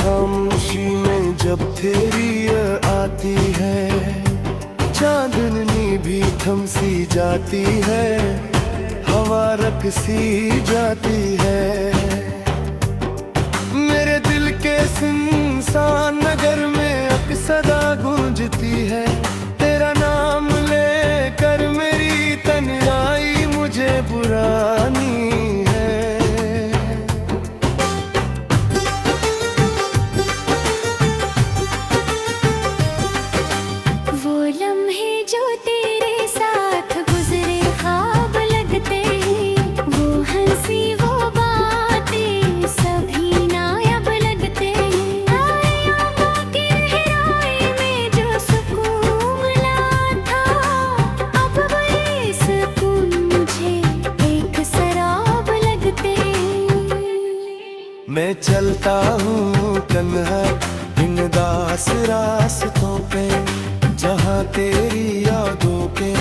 खामोशी में जब तेरी आती है, चांदनी भी थम सी जाती है, हवा रख सी जाती है। मेरे दिल के सुनसान नगर में अक्सदा गूंजती है, तेरा नाम लेकर मेरी तन्हाई मुझे बुरानी है। वो लम्हे जो तेरे साथ गुजरे ख्वाब लगते हैं, वो हंसी वो बातें सभी नायाब लगते हैं। आयों की गहराई में जो सुकून मिला था, अब वही सुकून मुझे एक शराब लगते हैं। मैं चलता हूँ तन्हा इन दास रास्तों पे, जहाँ तेरी यादों के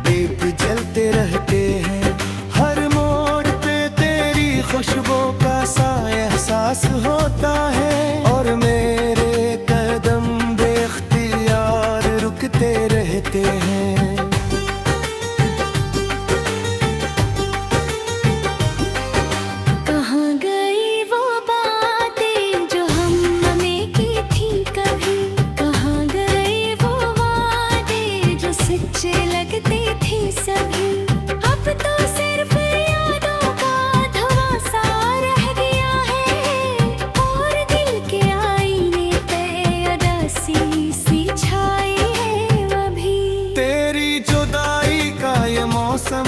दीप जलते रहते हैं। हर मोड़ पे तेरी खुशबू का सा एहसास होता है, और मेरे कदम बेख्तियार रुकते रहते हैं। कहाँ गई वो बातें जो हमने की थी कभी, कहाँ गए वो वादे जो सच्चे लगते थे सभी। अब तो सिर्फ यादों का धुआं सा रह गया है, और दिल के आईने पे उदासी सी छाई है अभी। तेरी जुदाई का ये मौसम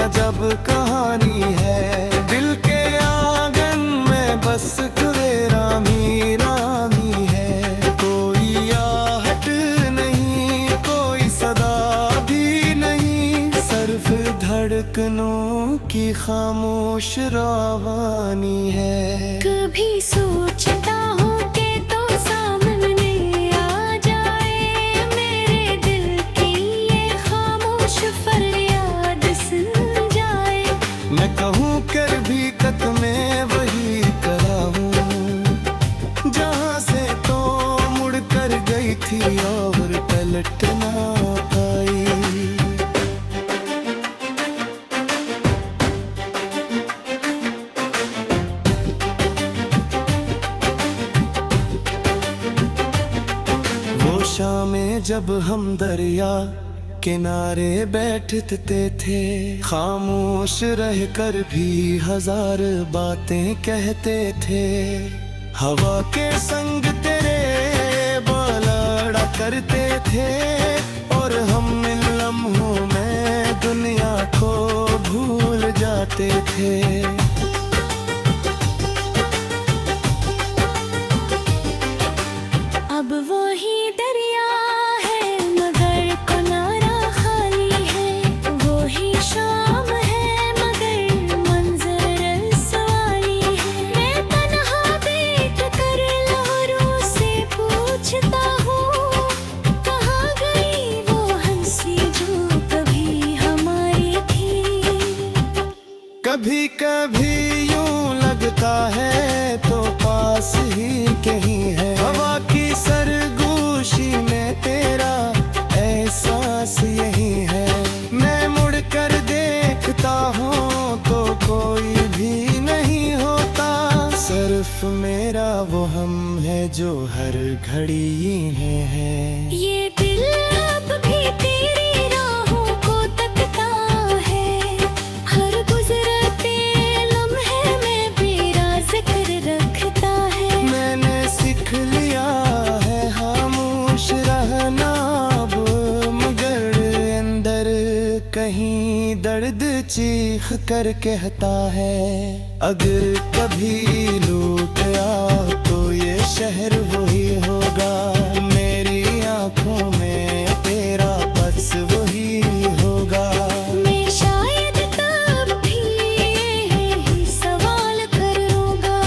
अजब कहानी है, दिल के आंगन में बस रामी रामी है। कोई आहट नहीं, कोई सदा भी नहीं, सिर्फ धड़कनों की खामोश रवानी है। कभी सोचता हूँ कि तो सामने आ जाए, मेरे दिल की ये खामोश फरियाद सुन जाए। मैं कहूँ कर भी कत में वही करा हूँ, जहाँ से तो मुड़ कर गई थी और पलट ना पाई। वो शामें जब हम दरिया किनारे बैठते थे, खामोश रहकर भी हजार बातें कहते थे। हवा के संग तेरे बाल अड़ा करते थे, और हम इन लम्हों में दुनिया को भूल जाते थे। अब वही दरिया है मगर किनारा खाली है, वही शाम है मगर मंजर सवाली है। मैं तन्हा बैठ कर लहरों से पूछता हूँ, कहाँ गई वो हंसी जो कभी हमारी थी। कभी कभी यूं लगता है तो पास ही कहीं है, हवा की सरगोशी में तेरा एहसास यही है। मैं मुड़ कर देखता हूँ तो कोई भी नहीं होता, सिर्फ मेरा वो हम है जो हर घड़ी है। ये दिल अब भी तेरी राहों को तकता है, हर गुजरते लम्हे में मेरा जिक्र रखता है। मैंने सीख लिया है खामोश रहना अब, मगर अंदर कहीं दर्द चीख कर कहता है। अगर कभी लौट आओ तो ये शहर वही होगा, मेरी आंखों में तेरा पक्ष वही होगा। मैं शायद तब भी यही सवाल करूँगा,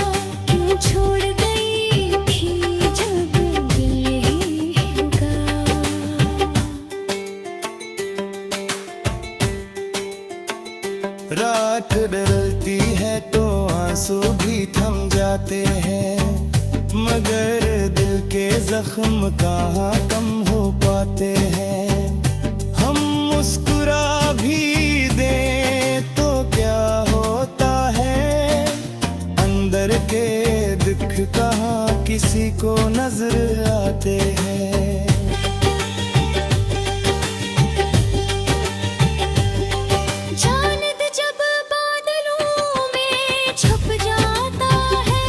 क्यों छोड़ गई थी जब दिल यही होगा। रात बदलती है तो आंसू भी थम जाते हैं, दिल के जख्म कहाँ कम हो पाते हैं। हम मुस्कुरा भी दें तो क्या होता है, अंदर के दुख कहाँ किसी को नजर आते हैं। चांद जब बादलों में छुप जाता है,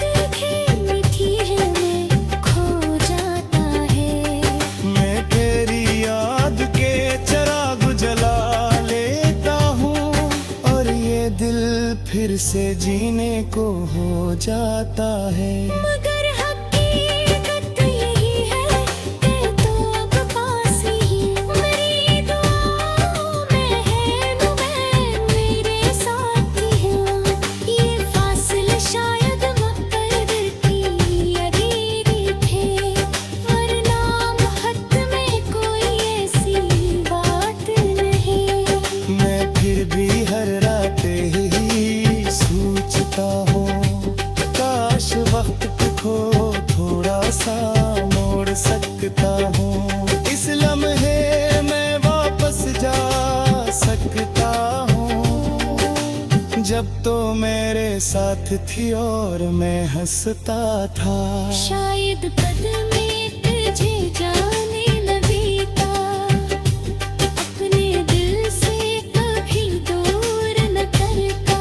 देखे मिठी में खो जाता है। मैं तेरी याद के चिराग जला लेता हूँ और ये दिल फिर से जीने को हो जाता है। मगर हकीकत यही है कि तू अब पास ही मेरी दुआओं में है, मैं मेरे साथ ही हूँ। ये फासले शायद मुक़द्दर की अधीरी थे, वरना मोहब्बत में कोई ऐसी बात नहीं। मैं फिर भी हर रात ही सोचता हूँ, काश वक्त को थोड़ा सा मोड़ सकता हूँ। इस लम्हे में वापस जा सकता हूँ, जब तो मेरे साथ थी और मैं हंसता था। शायद कदमें तुझे जाने न देता, अपने दिल से कभी दूर न करता।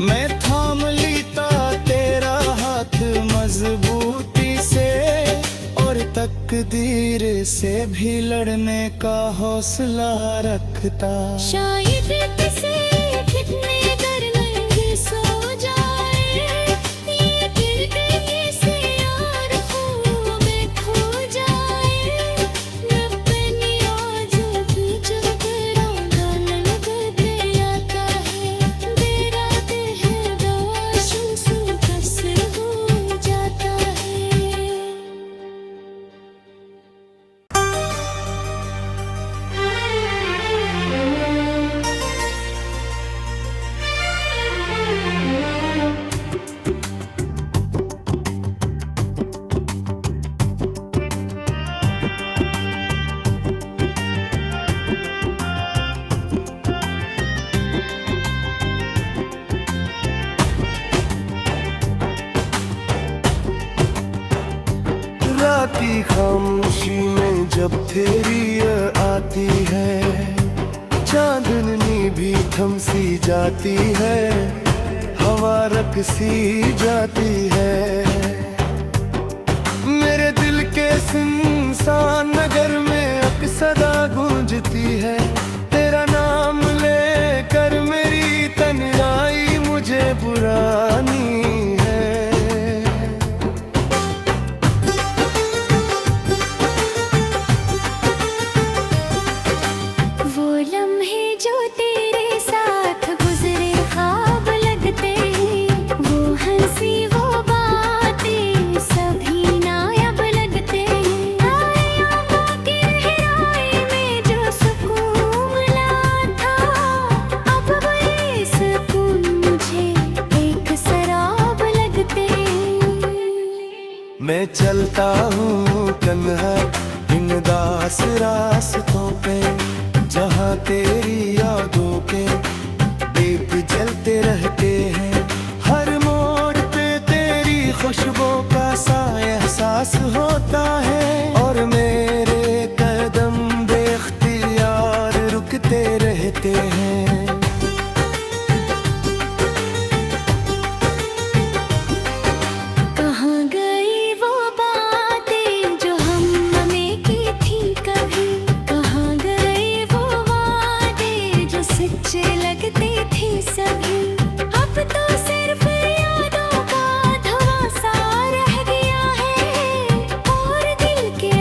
मैं थाम लेता तेरा हाथ मजबूती से और तकदीर से भी लड़ने का हौसला रखता। शायद किसी फितने डर में सो जाए, ये दिल कहीं से यार ख्वाबों में खो जाए। अपनी आज़ाद जब रागान बदल आता है, मेरा दिल रोशन सुबस हो जाता है। राती खामोशी में जब तेरी याद आती है, चांदनी भी थम सी जाती है, हवा रख सी जाती है। मेरे दिल के सुनसान नगर में अब सदा गूंजती है, तेरा नाम लेकर मेरी तन्हाई मुझे बुरानी है। वो लम्हे जो तेरे साथ गुजरे ख्वाब लगते हैं, वो हंसी वो बातें सभी नायाब लगते हैं। आयाबा की गहराई में जो सुकून मिला था, अब वही सुकून मुझे एक शराब लगते हैं। मैं चलता हूँ तन्हा इन दास रास्तों पे, जहाँ तेरी यादों के दीप जलते रहते हैं। हर मोड़ पे तेरी खुशबू का सा एहसास होता है और मेरे कदम बेख्तियार रुकते रहते हैं। कहाँ गई वो बातें जो हमने की थी कभी, कहाँ गए वो वादे जो सच्चे लगते थे सभी। अब तो सिर्फ यादों का धुआं सा रह गया है और दिल के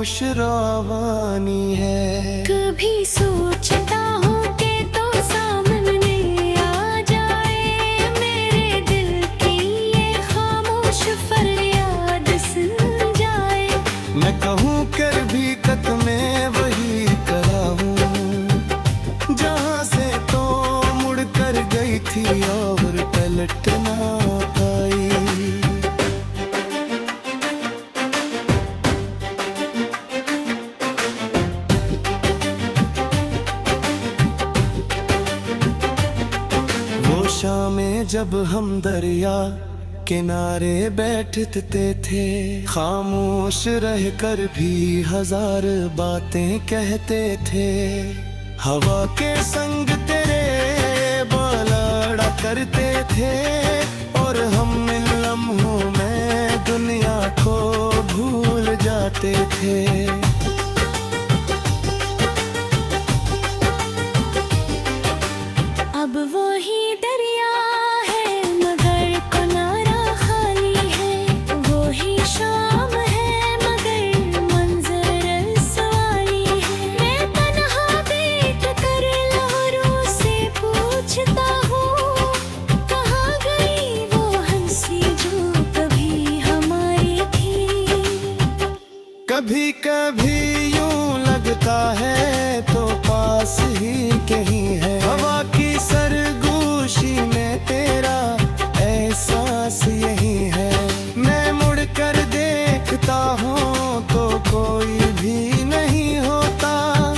खामोश रवानी है। कभी सोचता हूँ कि तो सामने आ जाए, मेरे दिल की ये खामोश फरियाद सुन जाए। मैं कहूँ कर भी कत में वही करा हूँ, जहाँ से तो मुड़ कर गई थी और पलट ना पाई। वो शामें जब हम दरिया किनारे बैठते थे, खामोश रहकर भी हजार बातें कहते थे। हवा के संग तेरे बालड़ा करते थे, और हम इन लम्हों में दुनिया को भूल जाते थे। अब वही दरिया है मगर किनारा खाली है, वही शाम है मगर मंजर सवारी है। मैं तन्हा बैठ कर लहरों से पूछता हूँ, कहाँ गई वो हंसी जो कभी हमारी थी। कभी कभी यूं लगता है तो पास ही कहीं है, हवा की सरगोशी में तेरा एहसास यही है। मैं मुड़ कर देखता हूँ तो कोई भी नहीं होता,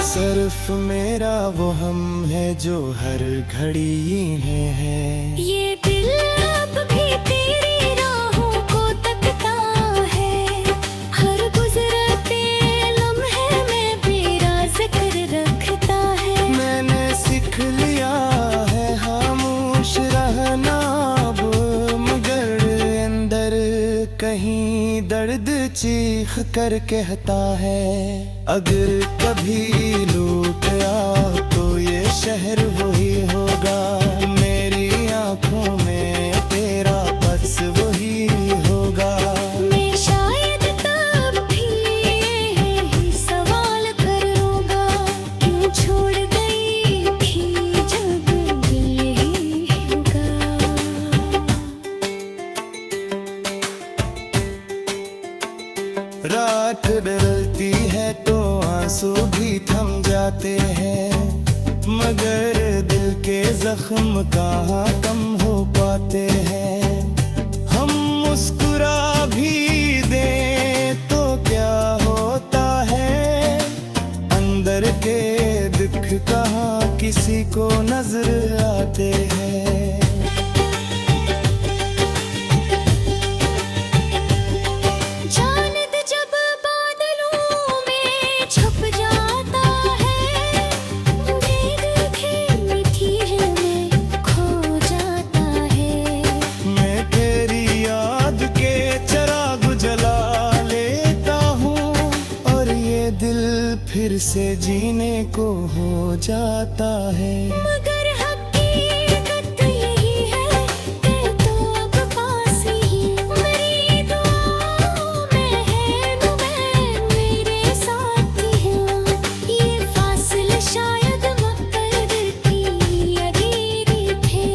सिर्फ मेरा वो हम है जो हर घड़ी में है। ये दिल अब भी तेरी राहों को तकता है, हर गुजरते लम्हे में मेरा जिक्र रखता है। मैंने सीख लिया है खामोश रहना अब, मगर अंदर कहीं दर्द चीख कर कहता है। अगर कभी लौट आओ तो ये शहर वही होगा, मेरी आंखों में तेरा बस वही होगा। मैं शायद तब भी यही सवाल करूँगा, क्यों छोड़ गई थी जब यही होगा। रात बदलती है तो आंसू भी थम जाते हैं, मगर दिल के जख्म कहाँ कम हो पाते हैं। हम मुस्कुरा भी दें तो क्या होता है, अंदर के दुख कहाँ किसी को नजर आते हैं। चांद जब बादलों में छुप जाता है, देख मीठी में खो जाता है। मैं तेरी याद के चिराग जला लेता हूँ, और ये दिल फिर से जीने को हो जाता है। मगर हकीकत यही है कि तू अब पास ही, मेरी दुआओं में है मैं मेरे साथ ही हूँ। ये फासले शायद मुक़द्दर की अधीरी थे,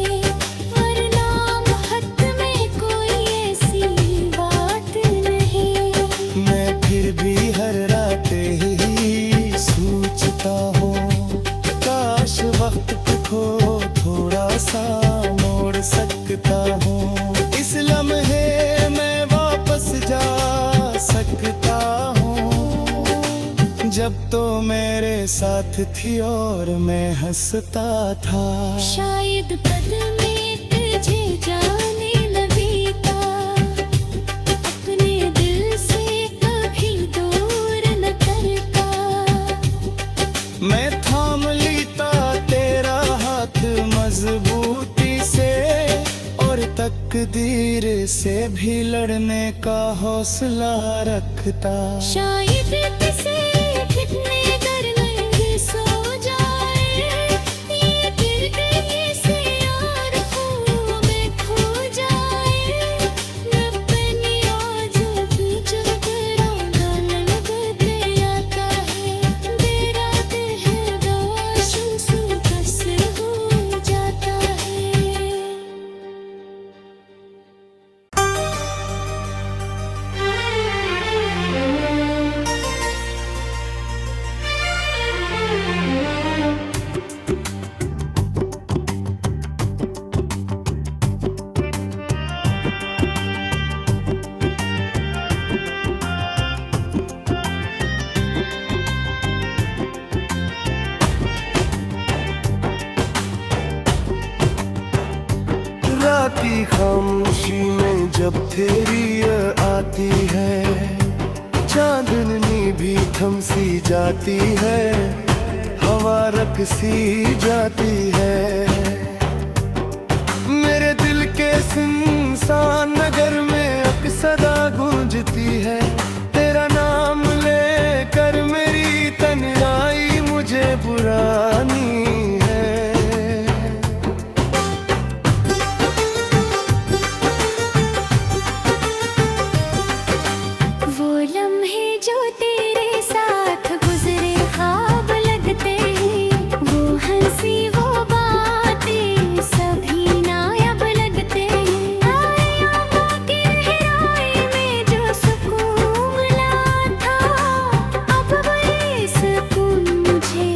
वरना मोहब्बत में कोई ऐसी बात नहीं। मैं फिर भी हर रात ही सोचता हूँ, काश वक्त को थोड़ा सा मोड़ सकता हूँ। इस लम्हे मैं वापस जा सकता हूँ, जब तो मेरे साथ थी और मैं हंसता था। शायद पद में तुझे जाने लगी था, अपने दिल से कभी दूर न करता। मैं थाम लेता तेरा हाथ मजबूती से, और तकदीर से भी लड़ने का हौसला रखता। शायद किसी फितने कर नहीं सो जाए, ये दिल कहीं से यार ख्वाबों में खो जाए। रब्बनी आज भी जब रांगन बदले की खामोशी में जब तेरी याद आती है, चांदनी भी थम सी जाती है, हवा रख सी जाती है। मेरे दिल के सुनसान नगर में अब सदा गूंजती है, तेरा नाम लेकर मेरी तन्हाई मुझे पुरानी है। वो लम्हे जो तेरे साथ गुजरे ख्वाब लगते हैं, वो हंसी वो बातें सभी नायाब लगते हैं। आयाबा की गहराई में जो सुकून मिला था, अब वही सुकून मुझे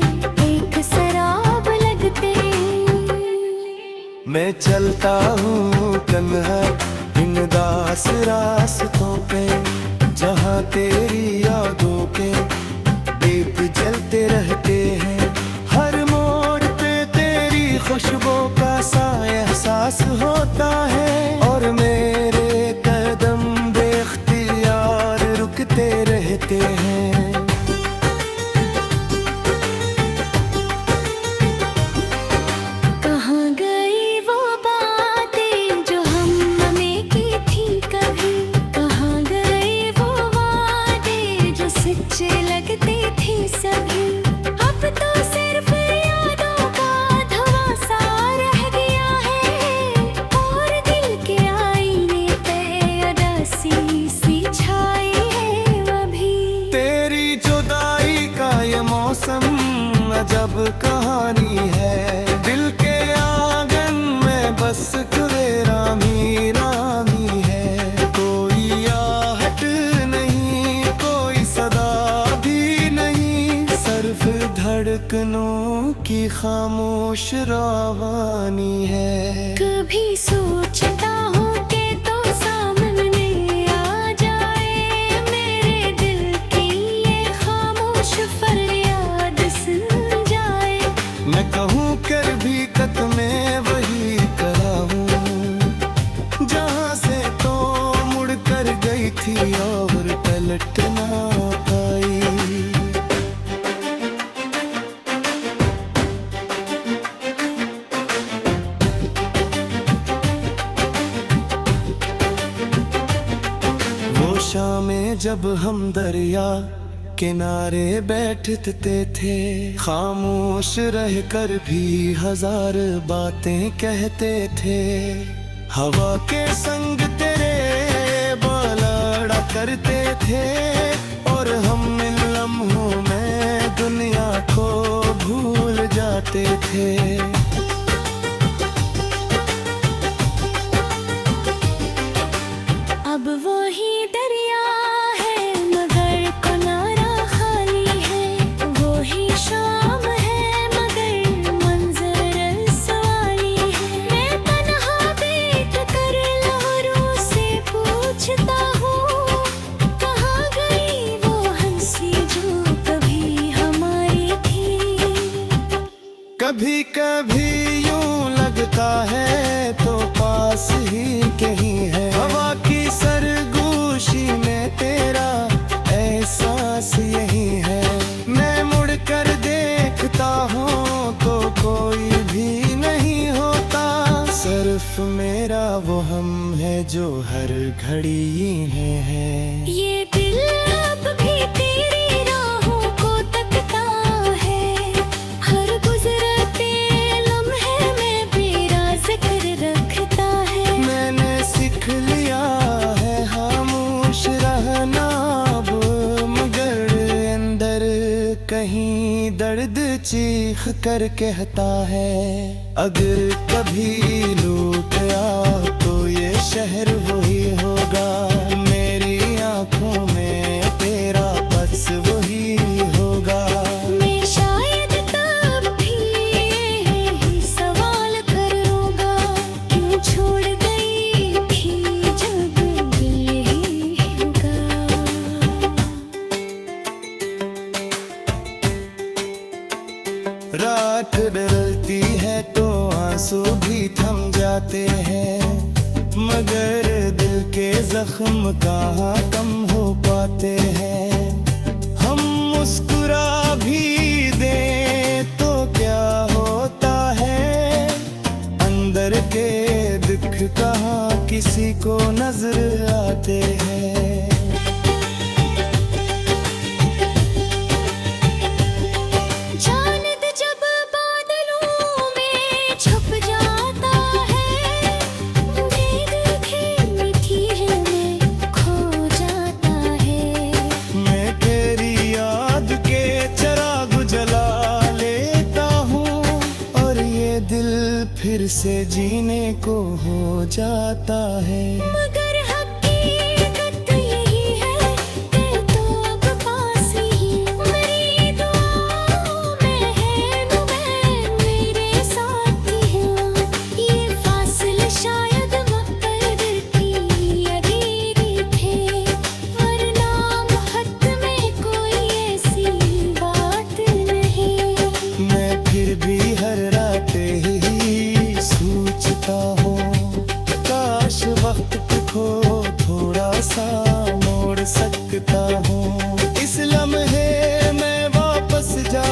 एक शराब लगते हैं। मैं चलता हूँ तन्हा इन दास रास्तों पे, जहाँ तेरी यादों के दीप जलते रहते हैं। हर मोड़ पे तेरी खुशबू का सा एहसास होता है, और मेरे कदम बेख्तियार रुकते रहते हैं। कहाँ गई वो बातें जो हमने की थी कभी, कहाँ गए वो वादे जो सच्चे लगते थे सभी। अब तो सिर्फ यादों का धुआं सा रह गया है, और दिल के आईने पे उदासी सी छाई है अभी। तेरी जुदाई का ये मौसम अजब कहानी है, दिल के आंगन में बस रामी रामी है। कोई आहट नहीं, कोई सदा भी नहीं, सिर्फ धड़कनों की खामोश रवानी है। कभी सोचता हूँ कि तो सामने आ जाए, मेरे दिल की ये खामोश फरियाद सुन जाए। मैं कहूँ कर भी कत में वही करा हूँ, जहाँ से तो मुड़ कर गई थी और पलट ना पाई। वो शामें जब हम दरिया किनारे बैठते थे, खामोश रहकर भी हजार बातें कहते थे। हवा के संग तेरे बालड़ा करते थे, और हम इन लम्हों में दुनिया को भूल जाते थे। अब वही दरिया है मगर किनारा खाली है, वो ही शाम है मगर मंजर सवाली है। मैं तन्हा बैठ कर लहरों से पूछता हूँ, कहाँ गई वो हंसी जो कभी हमारी थी। कभी कभी यूं लगता है तो पास ही कहीं है, हवा की सरगोशी में तेरा एहसास यही है। मैं मुड़ कर देखता हूँ तो कोई भी नहीं होता, सिर्फ मेरा वो हम है जो हर घड़ी है। ये दिल अब भी तेरी राहों को तकता है, हर गुजरते लम्हे में मेरा जिक्र रखता है। मैंने सीख लिया है खामोश रहना अब, मगर अंदर कहीं दर्द चीख कर कहता है। अगर कभी लौट आओ तो ये शहर वही होगा, मेरी आंखों में तेरा बस वही होगा। मैं शायद तब भी यही सवाल करूँगा, क्यों छोड़ गई थी जब यही होगा। रात बदलती है तो आंसू भी थम जाते हैं, मगर दिल के जख्म कहाँ कम हो पाते हैं। हम मुस्कुरा भी दें तो क्या होता है, अंदर के दुख कहाँ किसी को नजर आते हैं। चांद जब बादलों में छुप जाता है, देखे मीठी में खो जाता है। मैं तेरी याद के चिराग जला लेता हूँ और ये दिल फिर से जीने को हो जाता है। मगर हकीकत यही है कि तो अब पास ही मेरी दुआओं में है, मैं मेरे साथ ही हूँ। ये फासले शायद मुक़द्दर की अधीरी थे, वरना मोहब्बत में कोई ऐसी बात नहीं। मैं फिर भी हर रात ही सोचता हूँ, काश वक्त को थोड़ा सा मोड़ सकता हूँ। इस लम्हे मैं वापस जा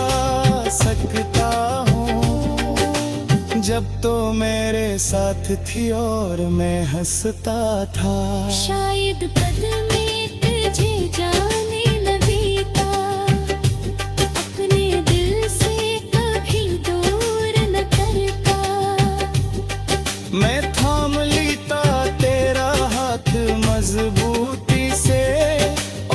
सकता हूँ, जब तो मेरे साथ थी और मैं हंसता था। शायद कदमें तुझे जाने न देता, अपने दिल से कभी दूर न करता। मैं थाम लेता तेरा हाथ मजबूती से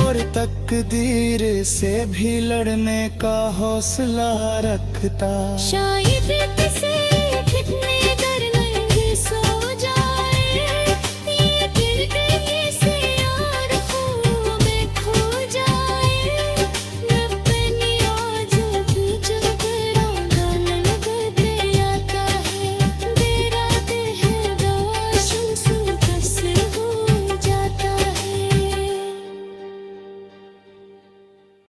और तकदीर से भी लड़ने का हौसला रखता। शायद किसी